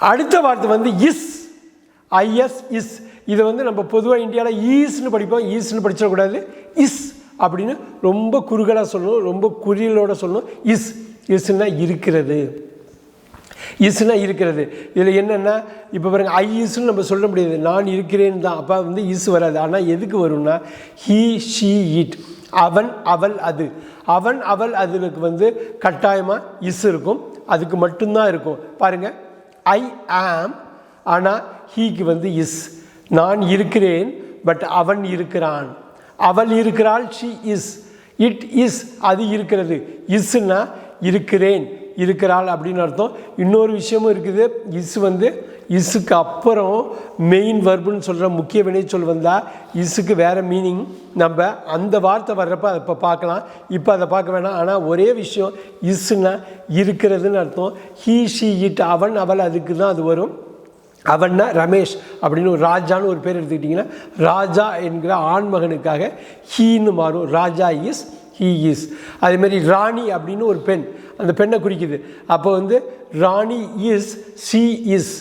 அடுத்த வார்த்தை வந்து இஸ், ஐஎஸ் இஸ். இதை வந்து நம்ம பொதுவாக இந்தியாவில் ஈஸ்ன்னு படிப்போம், ஈஸ்ன்னு படிச்சிடக்கூடாது, இஸ் அப்படின்னு ரொம்ப குறுகலாக சொல்லணும், ரொம்ப குறியலோடு சொல்லணும். இஸ், இஸ்னா இருக்கிறது, இஸ்னா இருக்கிறது. இதில் என்னென்னா இப்போ பாருங்கள், ஐ இஸ்ன்னு நம்ம சொல்ல முடியாது, நான் இருக்கிறேன்னு தான். அப்போ வந்து இஸ் வராது. ஆனால் எதுக்கு வரும்னா ஹீ ஷீ இட், அவன் அவள் அது, அவன் அவள் அதுக்கு வந்து கட்டாயமாக இஸ் இருக்கும், அதுக்கு மட்டும்தான் இருக்கும். பாருங்கள், ஐ ஆம், ஆனால் ஹீக்கு வந்து இஸ். நான் இருக்கிறேன், பட் அவன் இருக்கிறான், அவள் இருக்கிறாள், ஷீ இஸ். இட் இஸ், அது இருக்கிறது. இஸ்னா இருக்கிறேன், இருக்கிறாள் அப்படின்னு அர்த்தம். இன்னொரு விஷயமும் இருக்குது, இஸ் வந்து இஸ்ஸுக்கு அப்புறம் மெயின் வர்புன்னு சொல்கிற முக்கிய வினைச்சொல் வந்தால் இஸ்ஸுக்கு வேறு மீனிங். நம்ம அந்த வார்த்தை வர்றப்ப அதை இப்போ பார்க்கலாம், இப்போ அதை பார்க்க வேணாம். ஆனால் ஒரே விஷயம், இஸ்னா இருக்கிறதுன்னு அர்த்தம். ஹீ ஷீ இட், அவன் அவள் அதுக்கு தான் அது வரும். அவன்னா ரமேஷ் அப்படின்னு ஒரு ராஜான்னு ஒரு பேர் எடுத்துக்கிட்டிங்கன்னா, ராஜா என்கிற ஆண்மகனுக்காக ஹீன்னு மாறும், ராஜா இஸ், ஹீ இஸ். அதேமாதிரி ராணி அப்படின்னு ஒரு பெண், அந்த பெண்ணை குறிக்குது. அப்போ வந்து ராணி இஸ், ஷீ இஸ்.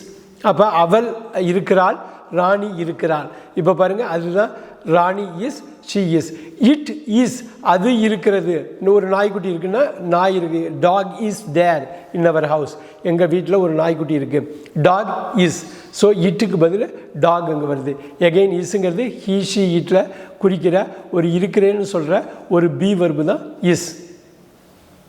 அப்போ அவள் இருக்கிறாள், ராணி இருக்கிறாள். இப்போ பாருங்கள், அதுதான் Rani is, she is. It is, அது இருக்கிறது. இன்னும் ஒரு நாய்க்குட்டி இருக்குன்னா, நாய் இருக்குது. Dog is there in our house, எங்கள் வீட்டில் ஒரு நாய்க்குட்டி இருக்குது. Dog is. ஸோ இட்டுக்கு பதில் டாக் அங்கே வருது. எகெயின் இஸ்ங்கிறது ஹீ ஷீ இட்டில் குறிக்கிற ஒரு இருக்கிறேன்னு சொல்கிற ஒரு பி வர்பு தான் இஸ்.